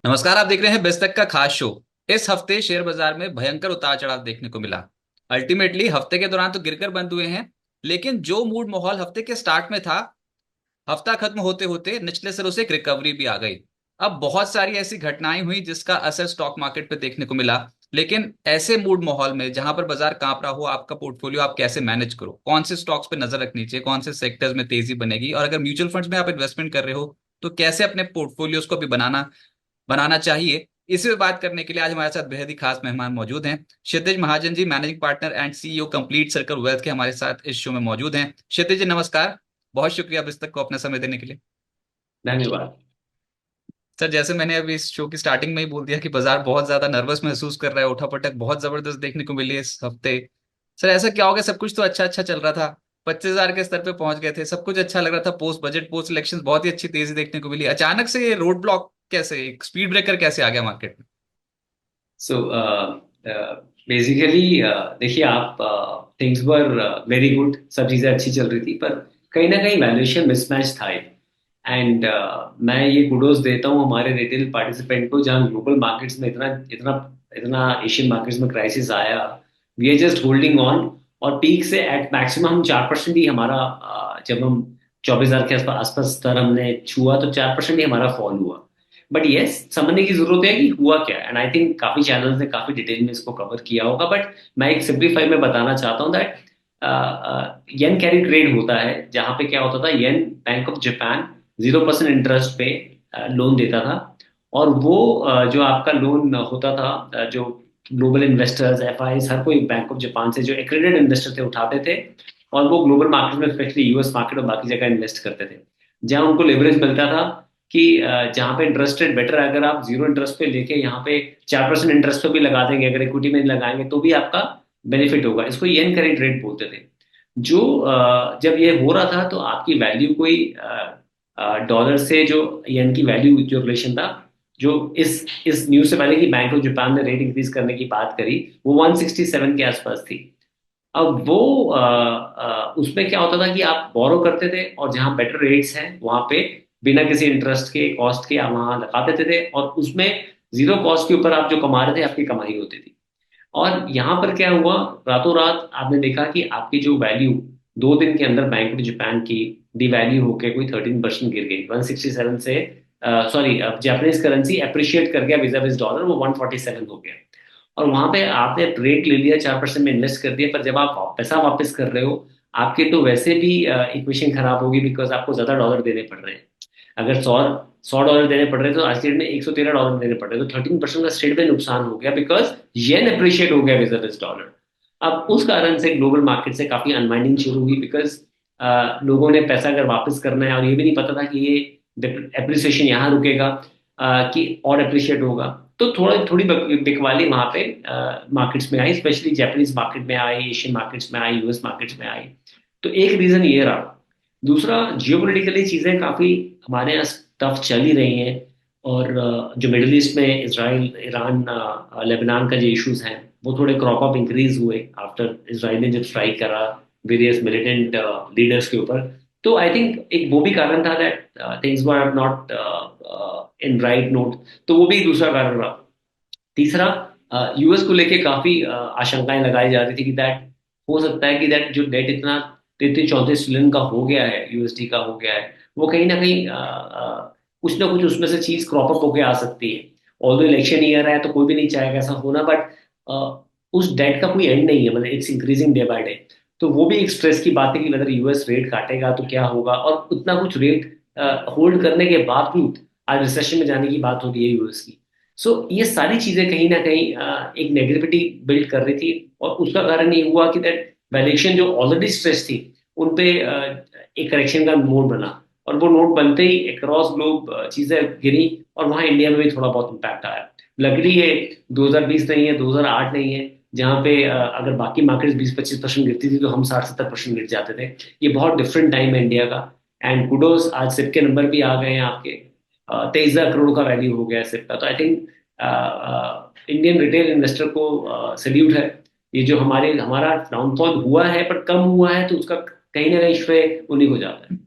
नमस्कार। आप देख रहे हैं बेस्तक का खास शो। इस हफ्ते शेयर बाजार में भयंकर उतार चढ़ाव देखने को मिला। अल्टीमेटली हफ्ते के दौरान तो गिरकर बंद हुए हैं, लेकिन जो मूड माहौल हफ्ते के स्टार्ट में था, हफ्ता खत्म होते होते निचले सिरों से एक रिकवरी भी आ गई। अब बहुत सारी ऐसी घटनाएं हुई जिसका असर स्टॉक मार्केट पे देखने को मिला। लेकिन ऐसे मूड माहौल में जहां पर बाजार कांप रहा हो, आपका पोर्टफोलियो आप कैसे मैनेज करो, कौन से स्टॉक्स पे नजर रखनी चाहिए, कौन से सेक्टर्स में तेजी बनेगी, और अगर म्यूचुअल फंड्स में आप इन्वेस्टमेंट कर रहे हो तो कैसे अपने पोर्टफोलियोज को भी बनाना बनाना चाहिए। इसी पे बात करने के लिए आज हमारे साथ बेहद ही खास मेहमान मौजूद हैं। Kshitij Mahajan ji, managing partner and CEO Complete Circle Wealth के हमारे साथ इस शो में मौजूद हैं। क्षितिज जी नमस्कार। बहुत शुक्रिया अब इस तक को अपना समय देने के लिए। धन्यवाद। सर, जैसे मैंने अभी इस शो की स्टार्टिंग में ही बोल दिया कि बाजार बहुत ज्यादा नर्वस महसूस कर रहा है, उठापटक बहुत जबरदस्त देखने को मिली है इस हफ्ते। सर, ऐसा क्या हो गया? सब कुछ तो अच्छा अच्छा चल रहा था, 25,000 के स्तर पे पहुंच गए थे, सब कुछ अच्छा लग रहा था, पोस्ट बजट पोस्ट इलेक्शन बहुत ही अच्छी तेजी देखने को मिली, अचानक से ये रोड ब्लॉक कैसे, एक स्पीड ब्रेकर कैसे आ गया मार्केट में? सो बेसिकली देखिए आप, थिंग्स वर वेरी गुड, सब चीज़ें अच्छी चल रही थी, पर कहीं ना कहीं वैल्यूएशन मिसमैच था। एंड मैं ये कुडोज देता हूँ हमारे रिटेल पार्टिसिपेंट को, जहाँ ग्लोबल मार्केट्स में इतना इतना इतना एशियन मार्केट्स में क्राइसिस आया, we are just holding on. और पीक से एट मैक्सिमम हम 4% ही हमारा, जब हम 24,000 के आसपास आसपास स्तर हमने छुआ तो 4% ही हमारा फॉल हुआ। बट यस, समझने की जरूरत है कि हुआ क्या, एंड आई थिंक काफी चैनल्स ने काफी डिटेल में इसको कवर किया होगा, बट मैं एक सिंपलीफाई में बताना चाहता हूँ दैट येन कैरी ट्रेड होता है, जहां पे क्या होता था, येन बैंक ऑफ जापान 0% इंटरेस्ट पे लोन देता था। और वो जो आपका लोन होता था, जो ग्लोबल इन्वेस्टर्स, एफआईज, हर कोई बैंक ऑफ जापान से जो एक्रेडिटेड इन्वेस्टर थे उठाते थे, और वो ग्लोबल मार्केट में स्पेशली यूएस मार्केट और बाकी जगह इन्वेस्ट करते थे, जहां उनको लेवरेज मिलता था कि जहां पे इंटरेस्ट रेट बेटर है, अगर आप जीरो इंटरेस्ट पे लेके यहाँ पे 4% इंटरेस्ट पे भी लगा देंगे, अगर इक्विटी में लगाएंगे तो भी आपका बेनिफिट होगा। इसको येन करेंट रेट बोलते थे। जो जब ये हो रहा था तो आपकी वैल्यू कोई डॉलर से जो येन की वैल्यू, जो रिलेशन था, जो इस न्यूज से पहले कि बैंक ऑफ जापान ने रेट इंक्रीज करने की बात करी, वो 167 के आसपास थी। अब वो उसमें क्या होता था कि आप बोरो करते थे, और जहां बेटर रेट्स हैं वहां पे बिना किसी इंटरेस्ट के, कॉस्ट के, आप वहां लगा देते थे, और उसमें जीरो कॉस्ट के ऊपर आप जो कमा रहे थे आपकी कमाई होती थी। और यहाँ पर क्या हुआ, रातों रात आपने देखा कि आपकी जो वैल्यू 2 दिन के अंदर बैंक ऑफ जापान की डिवैल्यू होकर कोई 13% गिर गई, 167 से, सॉरी, अब जापानीज करेंसी अप्रिशिएट कर गया विजा विज डॉलर, वो 147 हो गया। और वहां पे आपने रेट ले लिया, 4% में इन्वेस्ट कर दिया, पर जब आप पैसा वापस कर रहे हो, आपके तो वैसे भी इक्वेशन खराब होगी, बिकॉज आपको ज्यादा डॉलर देने पड़ रहे हैं। अगर 100 डॉलर देने पड़ रहे हैं तो आज की डेट में 113 डॉलर देने पड़ रहे हैं, तो 13% का स्टेट में नुकसान हो गया, बिकॉज येन अप्रिशिएट हो गया विद डॉलर। अब उस कारण से ग्लोबल मार्केट से काफी अनवाइंडिंग शुरू हुई, बिकॉज लोगों ने पैसा अगर वापस करना है, और ये भी नहीं पता था कि ये एप्रिसिएशन यहाँ रुकेगा, कि और अप्रिशिएट होगा। तो थोड़ा थोड़ी बिकवाली वहां पे मार्केट्स में आई, स्पेशली जापानीज मार्केट में आई, एशियन मार्केट्स में आई, यूएस मार्केट्स में आई। तो एक रीजन ये रहा। दूसरा, जियोपॉलिटिकली चीजें काफी हमारे यहाँ टफ चल ही रही हैं। और जो मिडिल ईस्ट में इसराइल, ईरान, लेबनान का जो इश्यूज हैं, वो थोड़े क्रॉप अप इंक्रीज हुए आफ्टर इसराइल ने जब स्ट्राइक करा वेरियस मिलिटेंट लीडर्स के ऊपर। तो आई थिंक एक वो भी कारण था that things were not in right note. तो वो भी एक दूसरा कारण रहा। तीसरा, यूएस को लेके काफी आशंकाएं लगाई जा रही थी कि दैट हो सकता है कि दैट जो डेट इतना 33-34 ट्रिलियन का हो गया है, यूएसडी का हो गया है, वो कहीं कुछ ना कुछ उसमें से चीज क्रॉप अप होके आ सकती है। ऑल्दो इलेक्शन ईयर है तो कोई भी नहीं चाहेगा ऐसा होना, बट उस डेट का कोई एंड नहीं है, मतलब it's increasing day by day. तो वो भी एक स्ट्रेस की बात है कि अगर यूएस रेट काटेगा तो क्या होगा, और उतना कुछ रेट होल्ड करने के बावजूद आज रिसेशन में जाने की बात हो रही है यूएस की। सो ये सारी चीजें कहीं ना कहीं एक नेगेटिविटी बिल्ड कर रही थी, और उसका कारण ये हुआ कि दैट वैल्यूएशन जो ऑलरेडी स्ट्रेस थी उन पे एक करेक्शन का मोड बना। और वो नोट बनते ही अक्रॉस ग्लोब चीजें गिरी, और वहां इंडिया में भी थोड़ा बहुत इम्पैक्ट आया। लग रही है 2020 नहीं है, 2008 नहीं है, जहाँ पे अगर बाकी मार्केट्स 20-25% गिरती थी तो हम 60-70% गिर जाते थे। ये बहुत डिफरेंट टाइम है इंडिया का। एंड कुडोज, आज सिप के नंबर भी आ गए हैं आपके, 23,000 करोड़ का वैल्यू हो गया है सिप का। तो I think Indian retail investor को सल्यूट है। ये जो हमारा डाउनफॉल हुआ है पर कम हुआ है, तो उसका कहीं ना कहीं श्रेय उन्हीं को जाता है।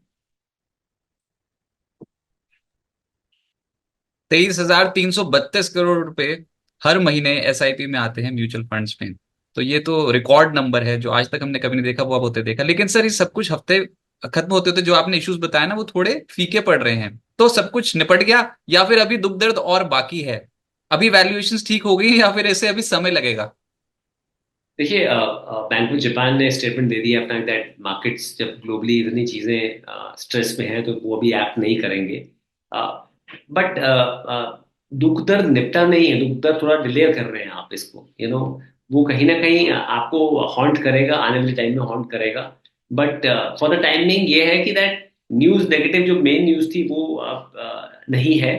23,332 करोड़ रुपए हर महीने एसआईपी में आते हैं म्यूचुअल फंड्स में। तो ये तो रिकॉर्ड नंबर है जो आज तक हमने कभी नहीं देखा, वो अब होते देखा। लेकिन सर ये सब कुछ हफ्ते खत्म होते होते जो आपने इश्यूज बताया ना वो थोड़े फीके पड़ रहे हैं। तो सब कुछ निपट गया या फिर अभी दुख दर्द और बाकी है? अभी वैल्यूएशंस ठीक हो गई या फिर ऐसे अभी समय लगेगा? देखिए, बैंक ऑफ जापान ने स्टेटमेंट दे दिया अपना दैट मार्केट्स जब ग्लोबली इतनी चीजें स्ट्रेस में हैं तो वो अभी एक्ट नहीं करेंगे। बट दुख दर्द निपटा नहीं है, दुख दर्द थोड़ा डिले कर रहे हैं आप इसको, वो कहीं ना कहीं आपको हॉन्ट करेगा, आने वाले टाइम में हॉन्ट करेगा। बट फॉर द टाइमिंग ये है कि दैट न्यूज नेगेटिव जो मेन न्यूज थी वो नहीं है।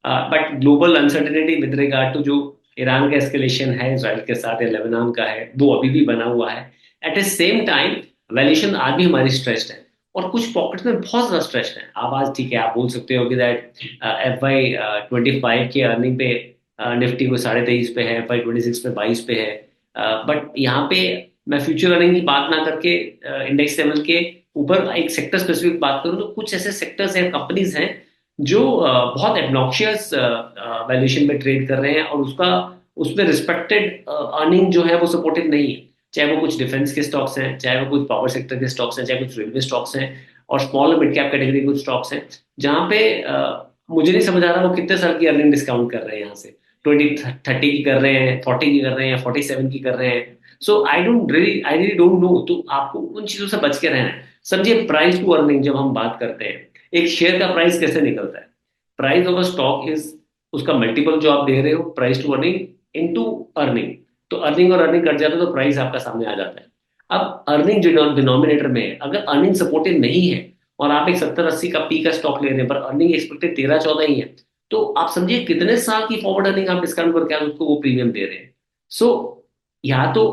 But global uncertainty with regard to जो ईरान का एस्केलेशन है इसराइल के साथ या लेबनान का है वो अभी भी बना हुआ है। At the same time valuation आज भी हमारी स्ट्रेस्ड है और कुछ पॉकेट्स में बहुत ज्यादा स्ट्रेस्ड है। आप आज ठीक है, आप बोल सकते हो कि दैट FY 25 के अर्निंग पे निफ्टी को 23.5 पे है, FY 26 पे 22 पे है। बट यहाँ पे मैं फ्यूचर अर्निंग की बात ना करके इंडेक्स लेवल के ऊपर एक सेक्टर स्पेसिफिक बात करूँ तो कुछ ऐसे सेक्टर्स हैं, कंपनीज हैं जो बहुत एब्नॉक्शियस वैल्यूएशन पे ट्रेड कर रहे हैं और उसका उसमें रिस्पेक्टेड अर्निंग जो है वो सपोर्टिव नहीं है। चाहे वो कुछ डिफेंस के स्टॉक्स हैं, चाहे वो कुछ पावर सेक्टर के स्टॉक्स हैं, चाहे कुछ रेलवे स्टॉक्स हैं और स्मॉल मिड कैप कैटेगरी के कुछ स्टॉक्स हैं जहां पे मुझे नहीं समझ आ रहा वो कितने साल की अर्निंग डिस्काउंट कर रहे हैं यहाँ से। 20 30 की कर रहे हैं, 40 की कर रहे हैं, 47 की कर रहे हैं। सो आई रियली डोंट नो। तो आपको उन चीजों से बच के रहना है। समझिए, प्राइस टू अर्निंग जब हम बात करते हैं, एक शेयर का प्राइस कैसे निकलता है? Price of a stock is उसका मल्टीपल जो आप दे रहे हो price to earning into earning. तो अर्निंग और अर्निंग कट जाता है तो प्राइस आपका सामने आ जाता है। अब अर्निंग जो डिनोमिनेटर में है, अगर अर्निंग सपोर्टेड नहीं है और आप एक 70-80 का पी का स्टॉक ले रहे हैं पर अर्निंग एक्सपेक्टेड 13-14 ही है, तो आप समझिए कितने साल की फॉरवर्ड अर्निंग आप डिस्काउंट करके आप उसको वो प्रीमियम दे रहे हैं। सो या तो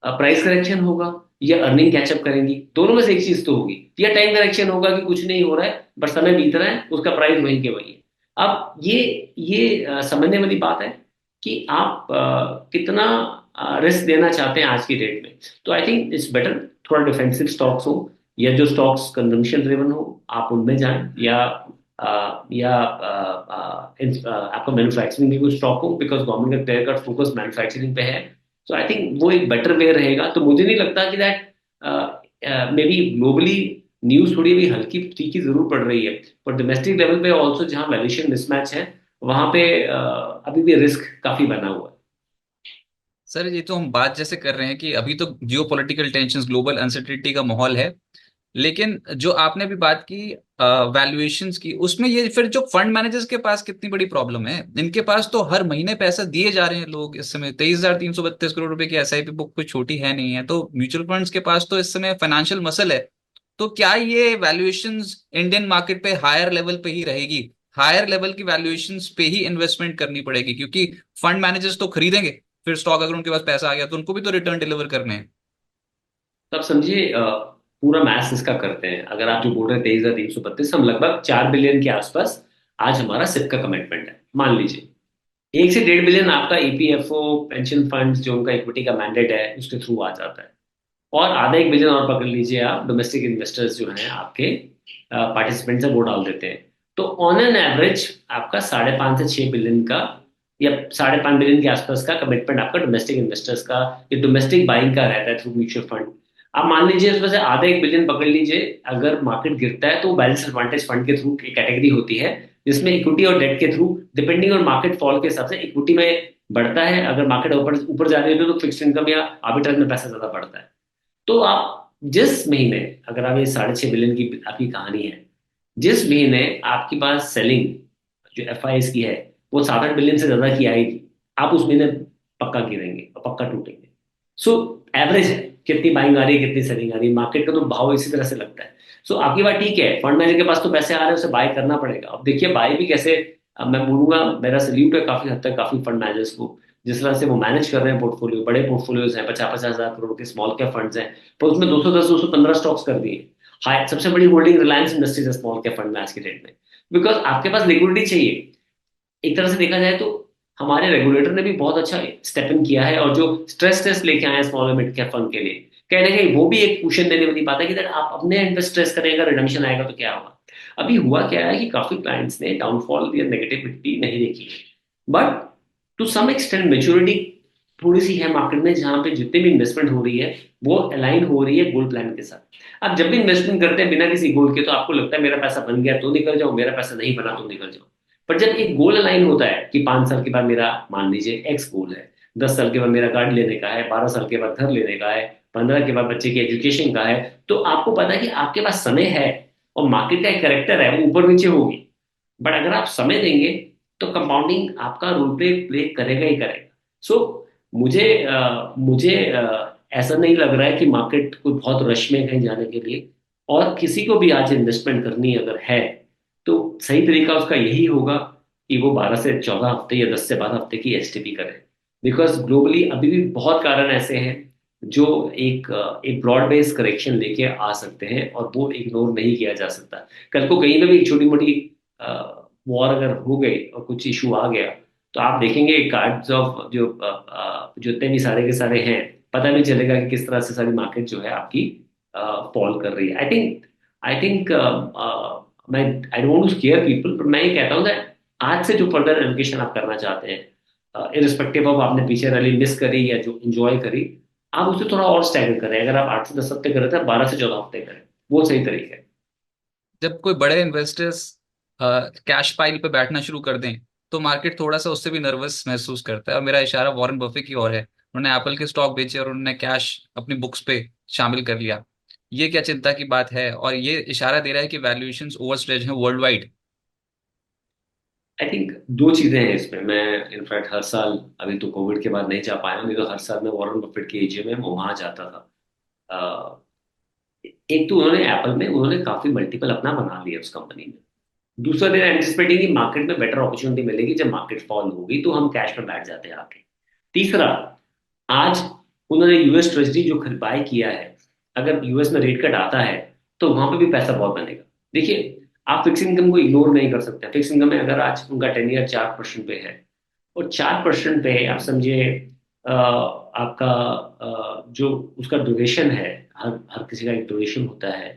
प्राइस करेक्शन होगा या अर्निंग कैचअप करेंगी, दोनों में से एक चीज तो होगी। या टाइम करेक्शन होगा कि कुछ नहीं हो रहा है बट समय बीत रहा है, उसका प्राइस वही के वही है। अब ये समझने वाली बात है कि आप कितना रिस्क देना चाहते हैं आज की डेट में। तो आई थिंक इट्स बेटर थोड़ा डिफेंसिव स्टॉक्स हो या जो स्टॉक्स कंजम्पशन ड्रिवन हो आप उनमें जाएं, या आपका मैन्युफैक्चरिंग की कुछ स्टॉक हो बिकॉज गवर्नमेंट का क्लियर कट फोकस मैन्युफैक्चरिंग पे है। सो आई थिंक वो एक बेटर वे रहेगा। तो मुझे नहीं लगता कि that may be globally news थोड़ी भी हल्की फीकी जरूर पड़ रही है पर डोमेस्टिक लेवल पे ऑल्सो जहाँ वैल्यूएशन मिसमैच है वहां पे अभी भी रिस्क काफी बना हुआ है। सर ये तो हम बात जैसे कर रहे हैं कि अभी तो जियो पॉलिटिकल टेंशन, ग्लोबल अनसर्टिनिटी का माहौल है। लेकिन जो आपने भी बात की वैल्यूएशंस की, उसमें ये फिर जो फंड मैनेजर्स के पास कितनी बड़ी प्रॉब्लम है। इनके पास तो हर महीने पैसा दिए जा रहे हैं लोग। इस समय 23,332 करोड़ रुपए की एसआईपी बुक कोई छोटी है नहीं है। तो म्यूचुअल फंड्स के पास तो इस समय फाइनेंशियल मसल है। तो क्या ये वैल्यूएशंस इंडियन मार्केट पे हायर लेवल पे ही रहेगी? हायर लेवल की वैल्यूएशंस पे ही इन्वेस्टमेंट करनी पड़ेगी क्योंकि फंड मैनेजर्स तो खरीदेंगे फिर स्टॉक। अगर उनके पास पैसा आ गया तो उनको भी तो रिटर्न डिलीवर करने हैं। तो आप समझिए, पूरा मैथ्स इसका करते हैं। अगर आप जो बोल रहे हैं 23,332, हम लगभग 4 बिलियन के आसपास आज हमारा सिप का कमिटमेंट है मान लीजिए। 1 से 1.5 बिलियन आपका EPFO पेंशन फंड्स जो उनका इक्विटी का मैंडेट है उसके थ्रू आ जाता है। और आधा 1 बिलियन और पकड़ लीजिए आप, डोमेस्टिक इन्वेस्टर्स जो हैं आपके पार्टिसिपेंट्स है वो डाल देते हैं। तो ऑन एन एवरेज आपका 5.5 से 6 बिलियन का या 5.5 बिलियन के आसपास का कमिटमेंट आपका डोमेस्टिक इन्वेस्टर्स का या डोमेस्टिक बाइंग का रहता है थ्रू म्यूचुअल फंड। आप मान लीजिए उसमें से आधा 1 बिलियन पकड़ लीजिए। अगर मार्केट गिरता है तो बैलेंस एडवांटेज फंड के थ्रू एक कैटेगरी होती है जिसमें इक्विटी और डेट के through depending on market fall के हिसाब से इक्विटी में बढ़ता है। अगर मार्केट ऊपर ऊपर जा रही है तो फिक्स इनकम या आर्बिट्रेज में पैसा ज्यादा बढ़ता है। तो आप जिस महीने, अगर आप ये 6.5 बिलियन की आपकी कहानी है, जिस महीने आपके पास सेलिंग जो FIs की है वो 7-8 बिलियन से ज्यादा की आएगी, आप उस महीने पक्का गिरेंगे और पक्का टूटेंगे। सो एवरेज है कितनी बाइंग आ रही है कितनी सेलिंग आ रही है, मार्केट का तो भाव इसी तरह से लगता है। सो आपकी बात ठीक है, फंड मैनेजर के पास तो पैसे आ रहे हैं उसे बाय करना पड़ेगा। अब देखिए बाय भी कैसे। अब मैं बोलूंगा मेरा सल्यूट है काफी हद तक काफी फंड मैनेजर्स को जिस तरह से वो मैनेज कर रहे हैं पोर्टफोलियो। बड़े पोर्टफोलियोज हैं, 50-50 हज़ार करोड़ के स्मॉल कैप फंड्स हैं पर उसमें 210-215 स्टॉक्स कर दिए। हाई सबसे बड़ी होल्डिंग रिलायंस इंडस्ट्रीज है स्मॉल कैप फंड में आज की डेट में। बिकॉज आपके पास लिक्विडिटी चाहिए। एक तरह से देखा जाए तो हमारे रेगुलेटर ने भी बहुत अच्छा स्टेप इन किया है और जो स्ट्रेस टेस्ट लेके आए हैं स्मॉल और मिड कैप फंड के लिए, कहीं ना कहीं वो भी एक क्वेश्चन देने वाली बात है कि आप अपने एंड पे स्ट्रेस करें, अगर रिडम्पशन आएगा तो क्या होगा। अभी हुआ क्या है कि काफी क्लाइंट्स ने डाउनफॉल या नेगेटिविटी नहीं देखी है, but to some extent maturity थोड़ी सी है मार्केट में, जहां पे जितनी भी इन्वेस्टमेंट हो रही है वो अलाइन हो रही है गोल प्लान के साथ। आप जब भी इन्वेस्टमेंट करते हैं बिना किसी गोल के, तो आपको लगता है मेरा पैसा बन गया तो निकल जाओ, मेरा पैसा नहीं बना तो निकल जाओ। पर जब एक गोल अलाइन होता है कि 5 साल के बाद मेरा, मान लीजिए, एक्स गोल है, 10 साल के बाद मेरा गाड़ी लेने का है, 12 साल के बाद घर लेने का है, 15 के बाद बच्चे की एजुकेशन का है, तो आपको पता है कि आपके पास समय है, और मार्केट का एक करेक्टर है, वो ऊपर नीचे होगी। बट अगर आप समय देंगे तो कंपाउंडिंग आपका रोल प्ले प्ले करेगा ही करेगा। सो मुझे ऐसा नहीं लग रहा है कि मार्केट कोई बहुत रश में है कहीं जाने के लिए। और किसी को भी आज इन्वेस्टमेंट करनी अगर है, तो सही तरीका उसका यही होगा कि वो 12 से 14 हफ्ते या 10 से 12 हफ्ते की एसटीपी करे। बिकॉज ग्लोबली अभी भी बहुत कारण ऐसे हैं जो एक ब्रॉड बेस्ड करेक्शन लेके आ सकते हैं, और वो इग्नोर नहीं किया जा सकता। कल को कहीं पे भी एक छोटी मोटी वॉर अगर हो गई और कुछ इशू आ गया, तो आप देखेंगे कार्ड्स ऑफ जो जितने भी सारे के सारे हैं, पता नहीं चलेगा कि किस तरह से सारी मार्केट जो है आपकी फॉल कर रही है। आई थिंक मैं I don't want to scare people, पर मैं ये कहता हूँ that आज से जो फर्दर एलोकेशन आप करना चाहते हैं, इरिस्पेक्टिव ऑफ आपने पीछे रैली मिस करी या जो इंजॉय करी, आप उसे थोड़ा और स्टैगर्ड करें। अगर आप 8 से 10 हफ्ते कर रहे थे, 12 से 14 हफ्ते करें, वो सही तरीका है। जब कोई बड़े इन्वेस्टर्स कैश पाइल पे बैठना शुरू कर दें तो मार्केट थोड़ा सा उससे भी नर्वस महसूस करता है, और मेरा इशारा वॉरेन बफे की ओर है। उन्होंने एप्पल के स्टॉक बेचे और उन्होंने कैश अपनी बुक्स पे शामिल कर लिया। ये क्या चिंता की बात है, और ये इशारा दे रहा है कि वैल्यूएशंस ओवरस्ट्रेच हैं वर्ल्ड वाइड। आई थिंक दो चीजें हैं इसमें। मैं इनफैक्ट हर साल, अभी तो कोविड के बाद नहीं जा पाया, नहीं तो हर साल मैं वॉरेन बफेट के एजीएम में वहां जाता था। अ, एक तो उन्होंने एप्पल में उन्होंने काफी मल्टीपल अपना बना लिया उस कंपनी में। दूसरा, देर एंटिसिपेटिंग कि मार्केट में बेटर अपॉर्चुनिटी मिलेगी, जब मार्केट फॉल होगी तो हम कैश में बैठ जाते हैं आके। तीसरा, आज उन्होंने यूएस ट्रेजरी जो बाय किया है, अगर यूएस में रेट कट आता है तो वहां पे भी पैसा बहुत बनेगा। देखिए, आप फिक्स इनकम को इग्नोर नहीं कर सकते। फिक्स इनकम में अगर आज उनका 10 ईयर 4% पे है, और 4% पे आप समझिए आपका जो उसका ड्यूरेशन है, हर हर किसी का एक ड्यूरेशन होता है,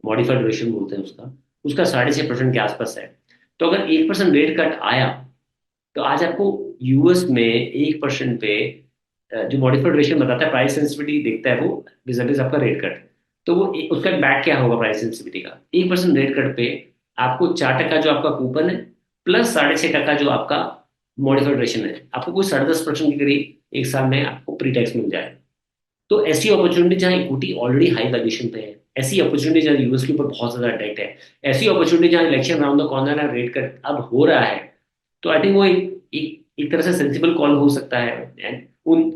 मॉडिफाइड ड्यूरेशन बोलते हैं उसका, उसका 6.5% के आसपास है। तो अगर 1% रेट कट आया, तो आज आपको यूएस में 1% पे जो मॉडिफाइड रेशियो बताता है, प्राइस सेंसिटिविटी देखता है वो विजिट आपका रेट कट। तो वो उसका बैक क्या होगा प्राइस सेंसिटिविटी का, 1% रेट कट पे आपको 4% जो आपका कूपन है, प्लस 6.5% जो आपका मॉडिफाइड रेशन है, आपको कोई 10.5% के करीब एक साल में आपको प्री टैक्स मिल जाएगा। तो ऐसी अपॉर्चुनिटी जहाँ इक्विटी ऑलरेडी हाई वैल्यूएशन पे है, ऐसी अपॉर्चुनिटी जहाँ यूएस के ऊपर बहुत ज्यादा डेट है, ऐसी अपॉर्चुनिटी जहाँ इलेक्शन राउंड द कॉर्नर है, रेट कट अब हो रहा है, तो आई थिंक वो एक तरह से सेंसिबल कॉल हो सकता है। एंड उन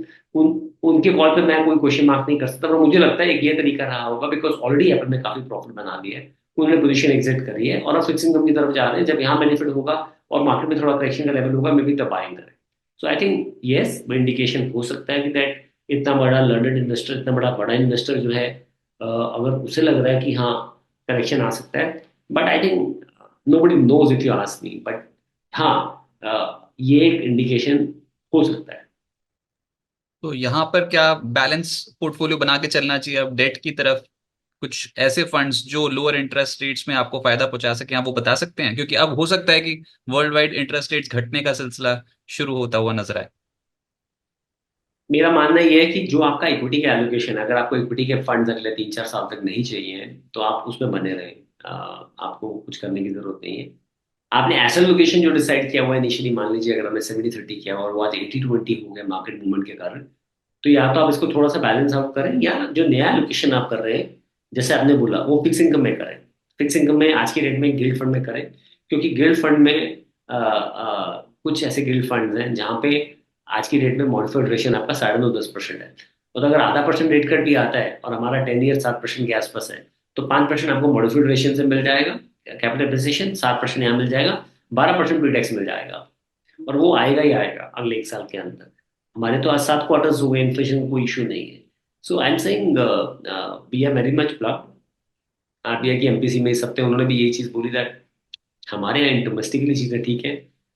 उनके कॉल पे मैं कोई क्वेश्चन मार्क नहीं कर सकता, पर मुझे लगता है एक ये तरीका रहा होगा, बिकॉज ऑलरेडी एप्पल में काफी प्रॉफिट बना लिया है, उन्होंने पोजीशन एग्जिट करी है और अब फिक्सिंग इनकम की तरफ जा रहे हैं। जब यहाँ बेनिफिट होगा और मार्केट में थोड़ा करेक्शन का लेवल होगा, मे बी तब बाइंग करें। सो आई थिंक यस, वो इंडिकेशन हो सकता है कि दैट इतना बड़ा लर्नेड इन्वेस्टर, इतना बड़ा इन्वेस्टर जो है, अगर उसे लग रहा है कि हाँ करेक्शन आ सकता है, but I think nobody knows if you ask me, but हाँ, ये एक इंडिकेशन हो सकता है। तो यहाँ पर क्या बैलेंस पोर्टफोलियो बना के चलना चाहिए अब डेट की तरफ? कुछ ऐसे फंड्स जो लोअर इंटरेस्ट रेट्स में आपको फायदा पहुंचा सके, आप वो बता सकते हैं? क्योंकि अब हो सकता है कि वर्ल्ड वाइड इंटरेस्ट रेट्स घटने का सिलसिला शुरू होता हुआ नजर आए। मेरा मानना यह है कि जो आपका इक्विटी का एलोकेशन है, अगर आपको इक्विटी के फंड्स अगले 3 4 साल तक नहीं चाहिए, तो आप उसमें बने रहें। आपको कुछ करने की जरूरत नहीं है। आपने एसेट लोकेशन जो डिसाइड किया हुआ है इनिशियली, मान लीजिए अगर हमने 70/30 किया और वो आज 80/20 हो गया मार्केट मूवमेंट के कारण, तो या तो आप इसको थोड़ा सा बैलेंस आउट करें, या जो नया एलोकेशन आप कर रहे हैं, जैसे आपने बोला, वो फिक्स इनकम में करें। फिक्स इनकम में आज की डेट में गिल्ड फंड में करें, क्योंकि गिल्ड फंड में कुछ ऐसे गिल्ड फंड हैं जहाँ पे आज की डेट में मॉडिफाइड रेशन आपका 9.5 10% है। और अगर आधा परसेंट रेट कट भी आता है और हमारा 10 ईयर 7% के आसपास है, तो 5% आपको मॉडिफाइड रेशन से मिल जाएगा, कैपिटल एप्रिसिएशन 7% यहाँ मिल जाएगा, 12% प्री टैक्स मिल जाएगा। और वो आएगा ही आएगा अगले एक साल के अंदर। हमारे तो आज 7 क्वार्टर्स हुए, इन्फ्लेशन का कोई इशू नहीं है। So I am saying we are very much plug. RBI की एमपीसी में इस हफ्ते उन्होंने भी यही चीज बोली दैट हमारे यहाँ डोमेस्टिकली चीजें ठीक है।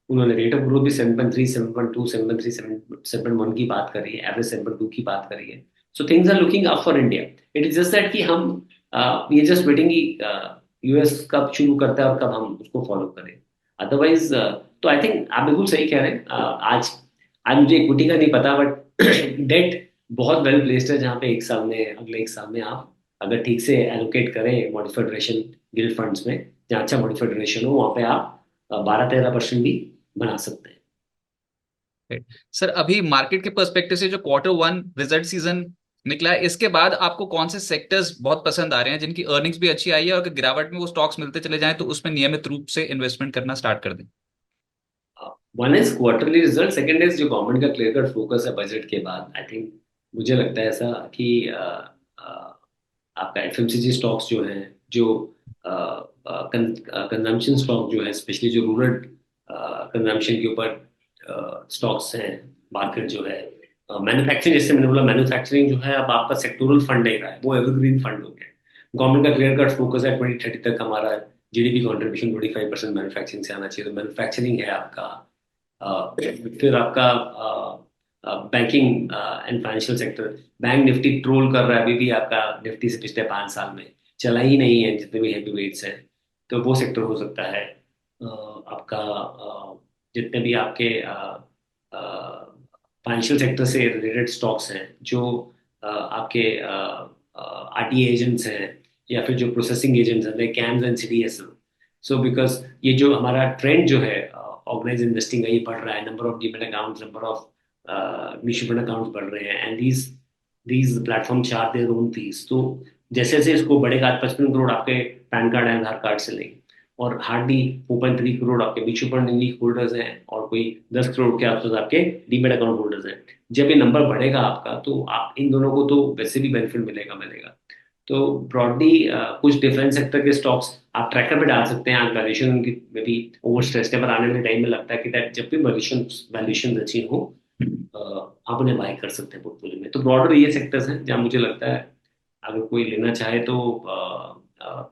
उन्होंने रेट ऑफ ग्रोथ भी 7.3 7.2 7.3 7.1 की बात करी है, एवरेज 7.2 की बात करी है। So things are looking up for India. It is just that कि हम ये जस्ट वेटिंग कि यूएस कब शुरू करता है और कब हम उसको फॉलो करें। अदरवाइज तो आई थिंक आप बिल्कुल सही कह रहे हैं। आज आज मुझे इक्विटी का नहीं पता, बट डेट बहुत वेल प्लेस्ड है, जहाँ पे एक साल में, अगले एक साल में आप अगर ठीक से एलोकेट करें मॉडिफाइड ड्यूरेशन गिल्ड फंड्स में, जहाँ अच्छा मॉडिफाइड ड्यूरेशन हो, वहाँ पे आप 12-13% भी बना सकते हैं। सर अभी मार्केट के पर्सपेक्टिव से जो Q1 रिजल्ट सीजन निकला है, इसके बाद आपको कौन से सेक्टर्स बहुत पसंद आ रहे हैं जिनकी अर्निंग्स भी अच्छी आई है, और अगर गिरावट में वो स्टॉक्स मिलते चले जाएं तो उसमें नियमित रूप से इन्वेस्टमेंट करना स्टार्ट कर दें? One is quarterly result, second is जो गवर्नमेंट का क्लियर कट फोकस है बजट के बाद। आई थिंक मुझे लगता है ऐसा कि आपका एफएमसीजी स्टॉक्स जो हैं, जो कंजम्पशन स्टॉक जो है, स्पेशली जो रूरल कंजम्पशन के ऊपर स्टॉक्स हैं, मार्केट जो है, मैन्युफैक्चरिंग, जैसे मैंने बोला मैन्युफैक्चरिंग जो है, अब आपका सेक्टोरल फंड नहीं रहा है, वो एवरग्रीन फंड हो गया। गवर्नमेंट का क्लियर कट फोकस है 2030 तक हमारा जीडीपी कंट्रीब्यूशन 25% मैन्युफैक्चरिंग से आना चाहिए, तो मैन्युफैक्चरिंग है आपका। फिर आपका banking and financial sector, bank Nifty troll कर रहा है अभी भी आपका, निफ्टी से पिछले 5 साल में चला ही नहीं है जितने भी हैवी वेट्स हैं, तो वो सेक्टर हो सकता है। आपका जितने भी आपके फाइनेंशियल सेक्टर से रिलेटेड स्टॉक्स हैं, जो आपके आरटी एजेंट्स हैं, या फिर जो प्रोसेसिंग एजेंट्स हैं, camps and CDS. So because ये जो हमारा ट्रेंड जो है ऑर्गेनाइज इन्वेस्टिंग का, ये बढ़ रहा है, number of demat accounts, number of mutual fund accounts बढ़ रहे हैं, and these these platform charge their own fees. तो जैसे जैसे इसको बढ़ेगा, आज 55 करोड़ आपके pan card and Aadhaar card से लेंगे, और हार्डली 4.3 करोड़ आपके म्यूचुअल फंड यूनिक होल्डर्स हैं, और कोई 10 करोड़ के आसपास आपके डीमेट अकाउंट होल्डर्स हैं। जब ये नंबर बढ़ेगा आपका, तो आप इन दोनों को तो वैसे भी बेनिफिट मिलेगा मिलेगा। तो ब्रॉडली कुछ डिफरेंट सेक्टर के स्टॉक्स आप ट्रैकर पे डाल सकते हैं। आज वैल्यूएशन उनकी में भी ओवर स्ट्रेस है, पर आने वाले टाइम में लगता है कि that जब भी वैल्यूएशन वैल्यूएशन अच्छी हो, आप उन्हें बाय कर सकते हैं पोर्टफोलियो में। तो ब्रॉडर ये सेक्टर्स हैं जहाँ मुझे लगता है अगर कोई लेना चाहे तो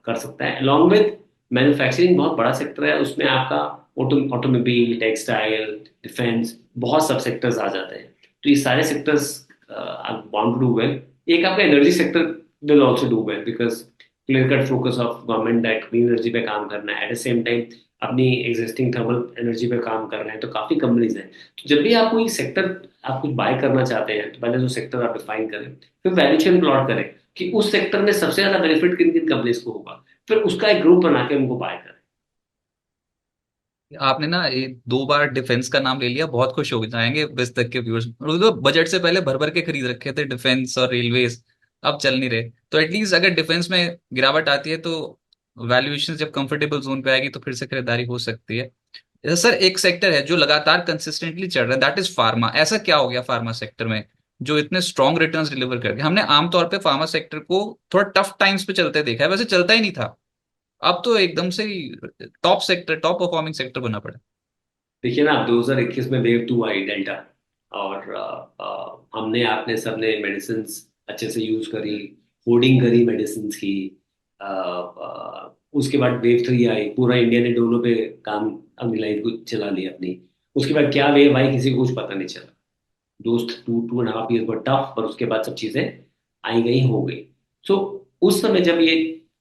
कर सकता है। अलॉन्ग विद मैन्युफैक्चरिंग बहुत बड़ा सेक्टर है, उसमें आपका ऑटोमोबाइल, टेक्सटाइल, डिफेंस, बहुत सब सेक्टर्स आ जाते हैं। तो ये सारे sectors want to do well. एक आपका energy sector will also do well, because clear cut focus of government that clean energy पे काम करना है, एट द सेम टाइम अपनी एग्जिस्टिंग थर्मल एनर्जी पे काम कर रहे हैं, तो काफी कंपनीज हैं। तो जब भी आप कोई सेक्टर आप कुछ बाय करना चाहते हैं, तो पहले जो सेक्टर आप डिफाइन करें, फिर वैल्यूएशन प्लॉट करें कि उस सेक्टर में सबसे ज्यादा बेनिफिट किन किन कंपनीज को होगा, फिर उसका एक ग्रुप बना के उनको बाय करें। आपने ना ये 2 बार डिफेंस का नाम ले लिया, बहुत खुश हो जाएंगे बस तक के व्यूअर्स, तो बजट से पहले भर भर के खरीद रखे थे डिफेंस और रेलवेज, अब चल नहीं रहे। तो एटलीस्ट अगर डिफेंस में गिरावट आती है तो वैल्यूएशन जब कंफर्टेबल जोन पे आएगी तो फिर से खरीदारी हो सकती है। सर एक सेक्टर है जो लगातार कंसिस्टेंटली चल रहा है, दैट इज फार्मा। ऐसा क्या हो गया फार्मा सेक्टर में जो इतने स्ट्रॉन्ग रिटर्न्स डिलीवर कर गया? हमने आमतौर पे फार्मा सेक्टर को थोड़ा टफ टाइम्स पे चलते देखा है, वैसे चलता ही नहीं था, अब तो एकदम से ही top sector, top performing sector बना पड़ा। देखिए ना, 2021 में वेव 2 आई, डेल्टा, और हमने आपने सबने मेडिसिन अच्छे से यूज करी, होर्डिंग करी मेडिसिन की। उसके बाद वेव 3 आई, पूरा इंडिया ने डोलो पे काम अपनी लाइफ को चला लिया अपनी। उसके बाद क्या वेव आई, किसी को कुछ पता नहीं चला। दोस्त 2-2.5 ईयर पर टफ, पर उसके बाद सब चीजें आई गई हो गई। सो उस समय जब ये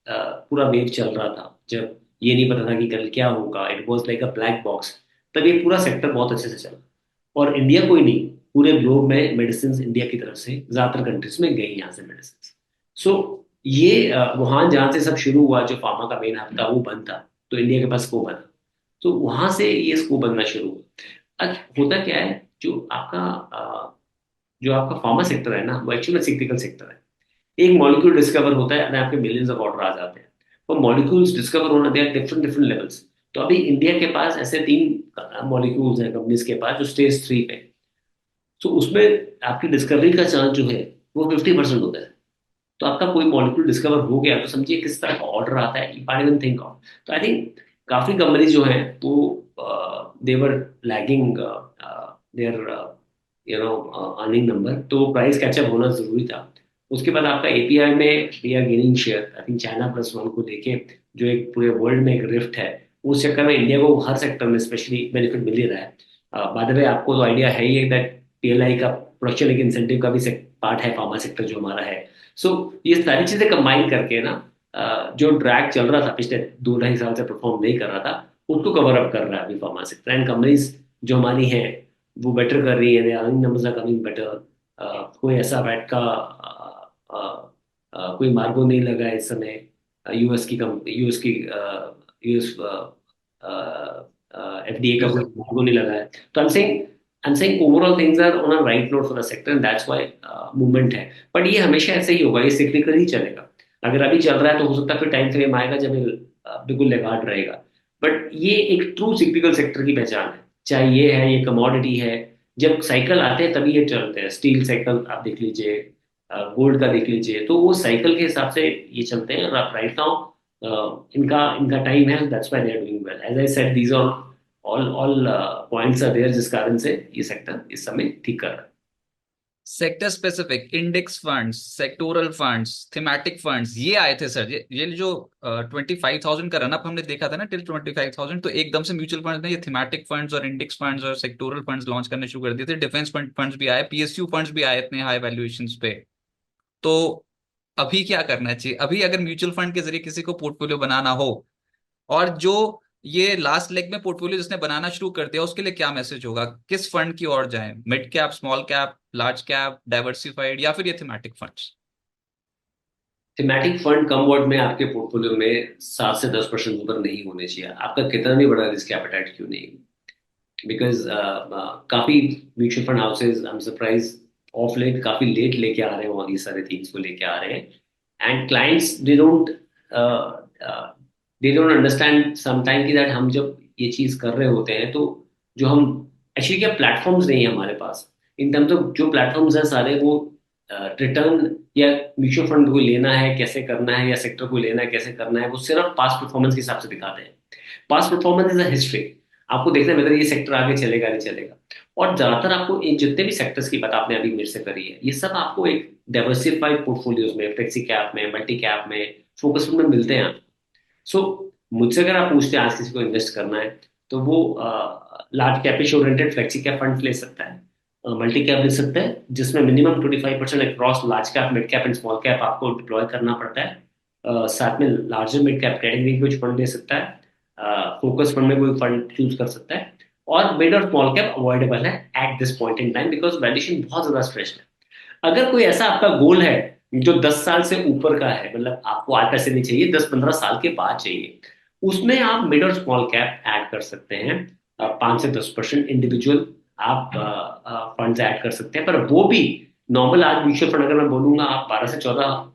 पूरा वेव चल रहा था, जब ये नहीं पता था कि कल क्या होगा, it was like a black box, तब ये पूरा सेक्टर बहुत अच्छे से चला। और इंडिया को ही नहीं, पूरे ग्लोब में मेडिसिन इंडिया की तरफ से ज्यादातर कंट्रीज में गई यहाँ से मेडिसिन। सो ये वुहान जहाँ से सब शुरू हुआ, जो फार्मा का मेन हब था वो बंद था, तो इंडिया के पास स्कोप बना, तो वहां से ये स्कोप बनना शुरू हुआ। अब होता क्या है, जो आपका फार्मा सेक्टर है ना, वो एक्चुअली सिक्लिकल सेक्टर है। एक मॉलिक्यूल डिस्कवर होता है, and आपके मिलियंस ऑफ ऑर्डर आ जाते हैं। वो मॉलिक्यूल्स डिस्कवर होना, they are different different levels. तो अभी इंडिया के पास ऐसे 3 मॉलिक्यूल्स हैं कंपनीज के पास, जो स्टेज 3 पे। तो उसमें आपकी डिस्कवरी का चांस जो है वो 50% होता है। तो आपका कोई मॉलिक्यूल डिस्कवर हो गया, तो समझिए किस तरह का ऑर्डर आता है, you can't even think of. तो आई थिंक काफी कंपनीज जो हैं वो they're lagging their earning number, तो प्राइस कैचअप होना जरूरी था। उसके बाद आपका एपीआई में we are gaining share, I think चाइना+1 को लेके, जो एक पूरे वर्ल्ड में एक रिफ्ट है, उस चक्कर में इंडिया को हर सेक्टर में स्पेशली बेनिफिट मिल ही रहा है। बाय द वे, आपको तो आइडिया है ही दैट पीएलआई का प्रोडक्शन एक इंसेंटिव का भी पार्ट है फार्मा सेक्टर जो हमारा है। सो ये सारी चीजें कंबाइन करके ना, जो ड्रैग चल रहा था पिछले 2 ढाई साल से परफॉर्म नहीं कर रहा था, उसको कवर अप कर रहा है अभी फार्मा सेक्टर। एंड कंपनीज जो हमारी हैं वो बेटर कर रही है, earning numbers are coming better. कोई ऐसा वैट का कोई मार्गो नहीं लगा है इस समय। यूएस एफडीए का यूज। कोई मार्गो नहीं लगा है। तो I am saying overall things are on a right note for the sector, and that's why movement है। बट ये हमेशा ऐसे ही होगा, ये सिक्लिकल ही चलेगा। अगर अभी चल रहा है तो हो सकता है फिर टाइम फ्रेम आएगा जब ये बिल्कुल लेगाट रहेगा। बट ये एक ट्रू सिक्लिकल सेक्टर की पहचान है, चाहे ये है, ये कमोडिटी है। जब साइकिल आते हैं तभी ये चलते हैं। स्टील साइकिल आप देख लीजिए, गोल्ड का देख लीजिए, तो वो साइकिल के हिसाब से ये चलते हैं। और आप राइट नाउ इनका इनका टाइम है, that's why they are doing well. As I said, these are all points are there जिस कारण से ये सेक्टर इस समय ठीक कर रहा है। Sector specific index funds, sectoral funds, thematic funds ये आए थे सर। ये जो 25,000 का रनअप हमने देखा था ना टिल 25,000, तो एकदम से म्यूचुअल फंड्स ने ये थीमेटिक फंड्स और इंडेक्स फंड्स और सेक्टोरल फंड्स लॉन्च करने शुरू कर दिए थे। डिफेंस फंड्स भी आए, पीएसयू फंड्स भी आए इतने हाई वैल्यूएशंस पे। तो अभी क्या करना चाहिए? अभी अगर म्यूचुअल फंड के जरिए किसी को पोर्टफोलियो बनाना हो, और जो ये लास्ट लेग में पोर्टफोलियो जिसने बनाना शुरू कर दिया, उसके लिए क्या मैसेज होगा? किस फंड की ओर जाएं? Mid cap, small cap, large cap, diversified, या फिर ये थीमेटिक फंड्स? थीमेटिक फंड कम वर्ड में आपके पोर्टफोलियो में 7 से 10% ऊपर नहीं होने चाहिए, आपका कितना भी बड़ा रिस्क एपेटाइट क्यों नहीं। बिकॉज काफी mutual fund houses, I am surprise, of late काफी लेट लेके आ रहे हैं और ये सारे थिंग्स को लेके आ रहे हैं। And clients they don't understand sometime कि दैट हम जब ये चीज कर रहे होते हैं तो जो हम एक्चुअली क्या, प्लेटफॉर्म्स नहीं है हमारे पास। इन टर्म्स ऑफ जो प्लेटफॉर्म्स हैं सारे वो रिटर्न या म्यूचुअल फंड को लेना है कैसे करना है, या सेक्टर को लेना है कैसे करना है, वो सिर्फ पास्ट परफॉर्मेंस के हिसाब से दिखाते हैं। Past performance is a history. आपको देखना है whether ये सेक्टर आगे चलेगा नहीं चलेगा। और ज्यादातर आपको इन जितने भी सेक्टर्स की बात आपने अभी मेरे से करी है, ये सब आपको एक डाइवर्सिफाइड पोर्टफोलियोज में, फ्लेक्सी कैप में, मल्टी कैप में, फोकस में मिलते हैं। सो मुझसे अगर आप पूछते हैं आज किसी को इन्वेस्ट करना है, तो वो large capish oriented flexi cap fund ले सकता है, मल्टी कैप ले सकता है, जिसमें minimum 25% across large cap, mid cap and small cap आपको डिप्लॉय करना पड़ता है। साथ में लार्जर मिड कैप कैटेगरी कुछ फंड ले सकता है, फोकस फंड में कोई फंड चूज कर सकता है। और मिड और स्मॉल कैप अवॉइडेबल है at this point in time, because valuation बहुत ज्यादा स्ट्रेच है। अगर कोई ऐसा आपका गोल है जो 10 साल से ऊपर का है, मतलब आपको आज पैसे नहीं चाहिए, 10-15 साल के बाद चाहिए, उसमें आप मिड और स्मॉल कैप ऐड कर सकते हैं। 5 से 10% इंडिविजुअल आप फंड्स ऐड कर सकते हैं। पर वो भी नॉर्मल, आज म्यूचुअल फंड अगर मैं बोलूंगा आप 12 से 14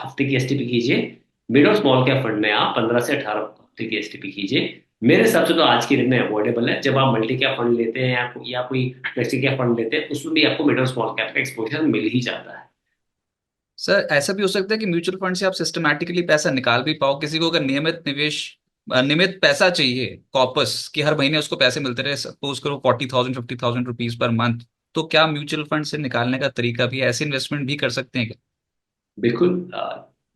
हफ्ते की एसटीपी कीजिए। मिड और स्मॉल कैप फंड में आप 15 से 18 हफ्ते की एसटीपी कीजिए। मेरे हिसाब से तो आज की डेट में अवॉइडेबल है। जब आप मल्टी कैप फंड लेते हैं या कोई फ्लेक्सी कैप फंड लेते हैं, उसमें भी आपको मिड और स्मॉल कैप का एक्सपोजर मिल ही जाता है। सर ऐसा भी हो सकता है कि म्यूचुअल फंड से आप सिस्टमैटिकली पैसा निकाल भी पाओ। किसी को अगर नियमित निवेश, नियमित पैसा चाहिए, कॉपस कि हर महीने उसको पैसे मिलते रहे, सपोज करो 40,000 50,000 रुपीज पर मंथ, तो क्या म्यूचुअल फंड से निकालने का तरीका भी है? ऐसे इन्वेस्टमेंट भी कर सकते हैं क्या? बिल्कुल।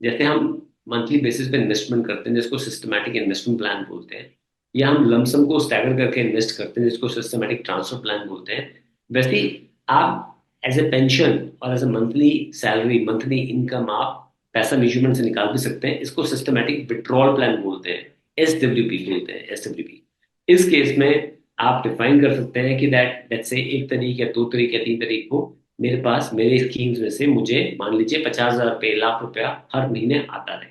जैसे हम मंथली बेसिस पे इन्वेस्टमेंट करते हैं जिसको सिस्टमैटिक इन्वेस्टमेंट प्लान बोलते हैं, या हम लमसम को स्टैगर करके इन्वेस्ट करते हैं जिसको सिस्टमैटिक ट्रांसफर प्लान बोलते हैं, वैसे ही आप एज ए पेंशन और as a monthly salary, monthly income आप पैसा म्यूचुअल से निकाल भी सकते हैं। इसको सिस्टमैटिक विड्रॉल प्लान बोलते हैं, SWP बोलते हैं, SWP। इस केस में आप डिफाइन कर सकते हैं कि दैट लेट्स से 1 तारीख या 2 तारीख या 3 तारीख को मेरे पास मेरे स्कीम्स में से मुझे मान लीजिए 50,000 रुपये, लाख रुपया हर महीने आता रहे।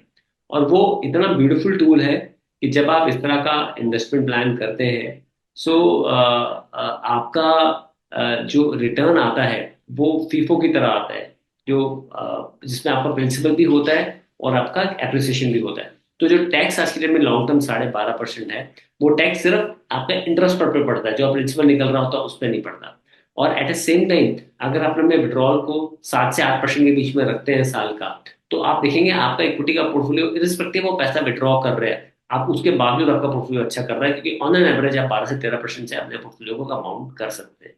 और वो इतना ब्यूटीफुल टूल है कि जब आप इस तरह का इन्वेस्टमेंट प्लान करते हैं, सो आपका जो रिटर्न आता है वो फीफो की तरह आता है, जो जिसमें आपका प्रिंसिपल भी होता है और आपका एप्रिसिएशन भी होता है। तो जो टैक्स आज की डेट में लॉन्ग टर्म 12.5% है, वो टैक्स सिर्फ आपका इंटरेस्ट पर पे पड़ता है, जो प्रिंसिपल निकल रहा होता है उस पर नहीं पड़ता। और एट द सेम टाइम अगर आप अपने विड्रॉल को 7 से 8% के बीच में रखते हैं साल का, तो आप देखेंगे आपका इक्विटी का पोर्टफोलियो इरिस्पेक्टिव वो पैसा विड्रॉ कर रहे हैं, आप उसके बावजूद आपका पोर्टफोलियो अच्छा कर रहा है, क्योंकि ऑन एन एवरेज आप 12 से 13% से अपने पोर्टफोलियो को अमाउंट कर सकते हैं।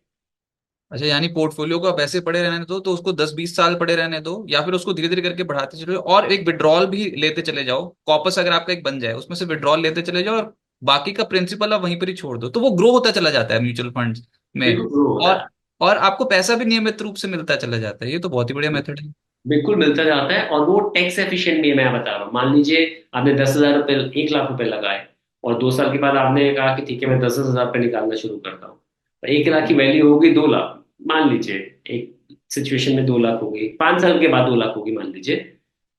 अच्छा, यानी पोर्टफोलियो को आप ऐसे पड़े रहने दो तो उसको 10 20 साल पड़े रहने दो, या फिर उसको धीरे धीरे करके बढ़ाते चले जाओ और एक विड्रॉल भी लेते चले जाओ। कॉपस अगर आपका एक बन जाए, उसमें से विड्रॉल लेते चले जाओ, और बाकी का प्रिंसिपल आप वहीं पर ही छोड़ दो, तो वो ग्रो होता चला जाता है म्यूचुअल फंड में। बिल्कुल ग्रो होता और है। और आपको पैसा भी नियमित रूप से मिलता चला जाता है। ये तो बहुत ही बढ़िया मेथड है। बिल्कुल मिलता जाता है, और वो टैक्स एफिशिएंट भी है। मैं बता रहा हूँ, मान लीजिए आपने 10,000 रुपये, 1 लाख रुपए लगाए, और 2 साल के बाद आपने कहा कि ठीक है मैं 10,000 रुपये निकालना शुरू करता हूँ, तो 1 लाख की वैल्यू होगी 2 लाख, मान लीजिए। एक सिचुएशन में 2 लाख होगी, 5 साल के बाद 2 लाख होगी मान लीजिए।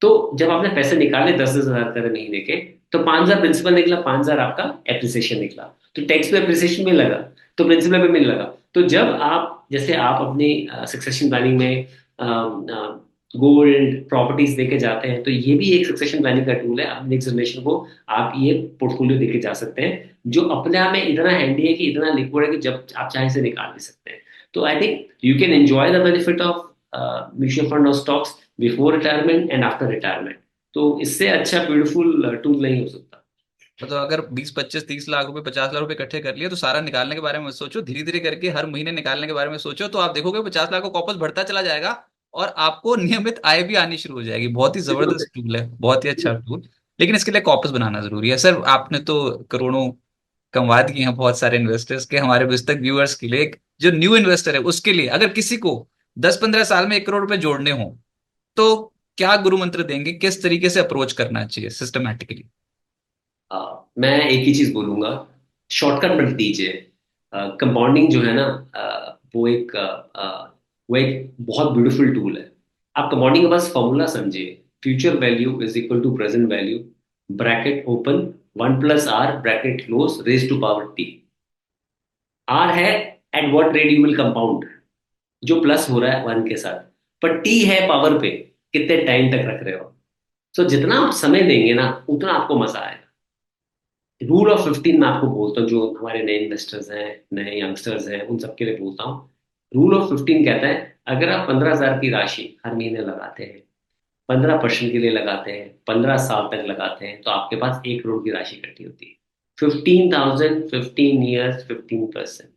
तो जब आपने पैसे निकाले 10,000 कर महीने के, तो 5,000 प्रिंसिपल निकला, 5,000 आपका एप्रिसिएशन निकला, तो टैक्स पे एप्रिसिएशन में लगा, तो प्रिंसिपल पे मिल लगा। तो जब आप, जैसे आप अपनी सक्सेशन प्लानिंग में गोल्ड प्रॉपर्टीज देके जाते हैं, तो ये भी एक सक्सेशन प्लानिंग का टूल है। आप नेक्स्ट जनरेशन को आप ये पोर्टफोलियो देके जा सकते हैं, जो अपने आप में इतना हैंडी है, कि इतना लिक्विड है, कि जब आप चाहे से निकाल भी सकते हैं। तो I think you can enjoy the benefit of mutual fund और stocks before retirement and after retirement. तो इससे अच्छा ब्यूटीफुल टूल नहीं हो सकता। मतलब अगर 20 25 30 लाख रुपए 50 लाख रुपए इकट्ठे कर लिए तो सारा निकालने के बारे में मत सोचो, धीरे धीरे करके हर महीने निकालने के बारे में सोचो, तो आप देखोगे 50 लाख का कॉपस बढ़ता चला जाएगा और आपको नियमित आय भी आनी शुरू हो जाएगी। बहुत ही बिल्कुल। जबरदस्त टूल है, बहुत ही अच्छा टूल। लेकिन इसके लिए कॉपस बनाना जरूरी है सर। आपने तो करोड़ों कमवा दिए हैं बहुत सारे इन्वेस्टर्स के, हमारे पुस्तक व्यूअर्स के लिए, जो न्यू इन्वेस्टर है उसके लिए, अगर किसी को 10 15 साल में 1 करोड़ रुपए जोड़ने हो तो क्या गुरु मंत्र देंगे, किस तरीके से अप्रोच करना चाहिए सिस्टमैटिकली? मैं एक ही चीज बोलूंगा, शॉर्टकट मत दीजिए। कंपाउंडिंग जो है ना, वो एक बहुत ब्यूटीफुल टूल है। आप कंपाउंडिंग का बस फॉर्मूला समझिए, future value is equal to present value, bracket open, 1 + r bracket close raise to power t। R है at what rate you will compound, जो प्लस हो रहा है 1 के साथ, पर टी है पावर पे, कितने टाइम तक रख रहे हो। तो जितना आप समय देंगे ना, उतना आपको मजा आएगा। रूल ऑफ 15 मैं आपको बोलता हूँ, जो हमारे नए इन्वेस्टर्स हैं, नए यंगस्टर्स हैं, उन सबके लिए बोलता हूँ। रूल ऑफ 15 कहता है, अगर आप 15,000 की राशि हर महीने लगाते हैं, 15% के लिए लगाते हैं, 15 साल तक लगाते हैं, तो आपके पास 1 करोड़ की राशि इकट्ठी होती है। 15,000, 15 ईयर्स, 15%,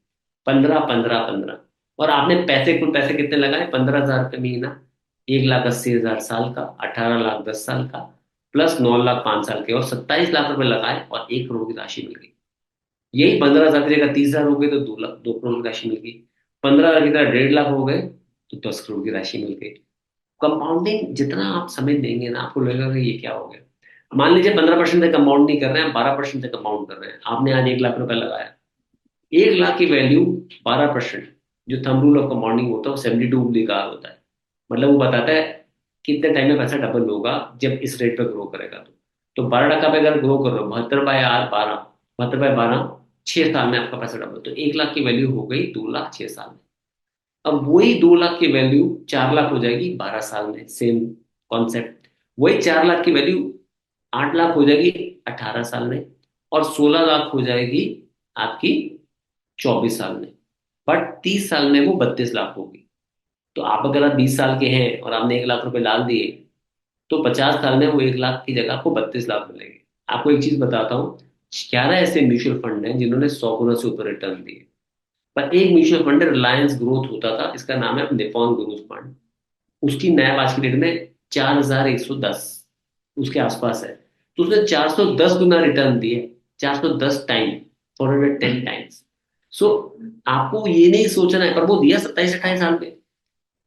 15, 15, 15। और आपने पैसे, कुल पैसे कितने लगाए, 15,000 रुपये महीना, 1,80,000 साल का, 18 लाख 10 साल का, प्लस 9 लाख 5 साल के, और 27 लाख रुपए लगाए, और 1 करोड़ की राशि मिल गई। यही 15,000 की जगह 30,000 हो गए तो 2 लाख, 2 करोड़ की राशि मिल गई। 15,000 की जगह 1.5 लाख हो गए तो 10 करोड़ की राशि मिल गई। कंपाउंडिंग जितना आप समय देंगे ना, आपको लगेगा कि ये क्या हो गया। मान लीजिए 15% से कंपाउंड नहीं कर रहे हैं, 12% से कंपाउंड कर रहे हैं। आपने आज 1 लाख रुपए लगाया, 1 लाख की वैल्यू 12%, जो थंब रूल ऑफ कंपाउंडिंग होता है वो 72 होता है। मतलब वो बताता है कितने टाइम में पैसा डबल होगा, जब इस रेट पे ग्रो करेगा। तो 12 टका पे अगर ग्रो कर रहे हो, 72/12, 72/12, 6 साल में आपका पैसा डबल। तो 1 लाख की वैल्यू हो गई 2 लाख 6 साल में। अब वही 2 लाख की वैल्यू 4 लाख हो जाएगी 12 साल में, सेम कॉन्सेप्ट। वही 4 लाख की वैल्यू 8 लाख हो जाएगी 18 साल में, और 16 लाख हो जाएगी आपकी 24 साल में। बट 30 साल में वो 32 लाख होगी। तो आप, अगर आप 20 साल के हैं और आपने 1 लाख रुपए डाल दिए, तो 50 साल में वो 1 लाख की जगह आपको 32 लाख मिलेंगे। आपको एक चीज बताता हूँ, 11 ऐसे म्यूचुअल फंड हैं जिन्होंने 100 गुना से ऊपर रिटर्न दिए। पर एक म्यूचुअल फंड है, रिलायंस ग्रोथ होता था, इसका नाम है निप्पॉन ग्रोथ फंड। उसकी नैब आज की डेट में 4,110 उसके आसपास है। तो उसने 410 गुना रिटर्न दिए, 410 टाइम, 410 टाइम्स। सो आपको ये नहीं सोचना है, पर वो दिया 27 28 साल में।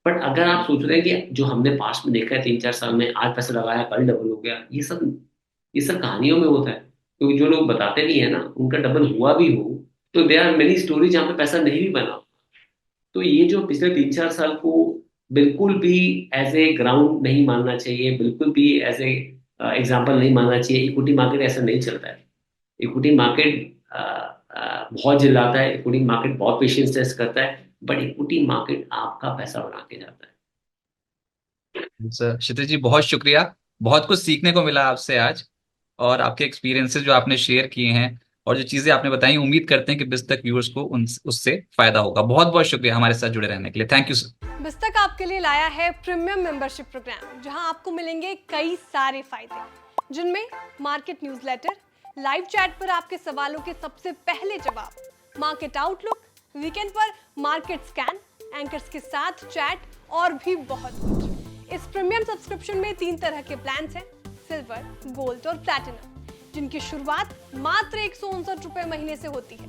बट अगर आप सोच रहे हैं कि जो हमने पास्ट में देखा है 3 4 साल में, आज पैसा लगाया कल डबल हो गया, ये सब कहानियों में होता है। क्योंकि जो लोग बताते नहीं है ना, उनका डबल हुआ भी हो, तो देर आर मेनी स्टोरी जहाँ पे पैसा नहीं भी बना। तो ये जो पिछले 3 4 साल को बिल्कुल भी एज ए ग्राउंड नहीं मानना चाहिए, बिल्कुल भी एज ए एग्जाम्पल नहीं मानना चाहिए। इक्विटी मार्केट ऐसा नहीं चलता है। इक्विटी मार्केट बहुत चिल्लाता है, इक्विटी मार्केट बहुत पेशेंस टेस्ट करता है, बट इक्विटी मार्केट आपका पैसा बना के जाता है। सर क्षितिज जी बहुत शुक्रिया, बहुत कुछ सीखने को मिला आपसे आज, और आपके एक्सपीरियंसेस जो आपने शेयर किए हैं और जो चीजें आपने बताई, उम्मीद करते हैं कि बिस्तक व्यूअर्स को उन उससे फायदा होगा। बहुत बहुत शुक्रिया हमारे साथ जुड़े रहने के लिए, थैंक यू सर। बिस्तक आपके लिए लाया है प्रीमियम मेंबरशिप प्रोग्राम, जहां आपको मिलेंगे कई सारे फायदे, जिनमें मार्केट न्यूज़लेटर, लाइव चैट पर आपके सवालों के सबसे पहले जवाब, मार्केट आउटलुक, वीकेंड पर मार्केट स्कैन, एंकर्स के साथ चैट और भी बहुत कुछ। इस प्रीमियम सब्सक्रिप्शन में 3 तरह के प्लान्स हैं, सिल्वर, गोल्ड और प्लैटिनम, जिनकी शुरुआत मात्र 159 रुपए महीने से होती है।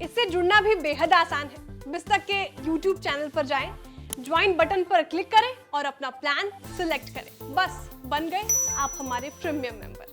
इससे जुड़ना भी बेहद आसान है। बिस्तक के YouTube चैनल पर जाएं, ज्वाइन बटन पर क्लिक करें और अपना प्लान सिलेक्ट करें। बस बन गए आप हमारे प्रीमियम मेंबर।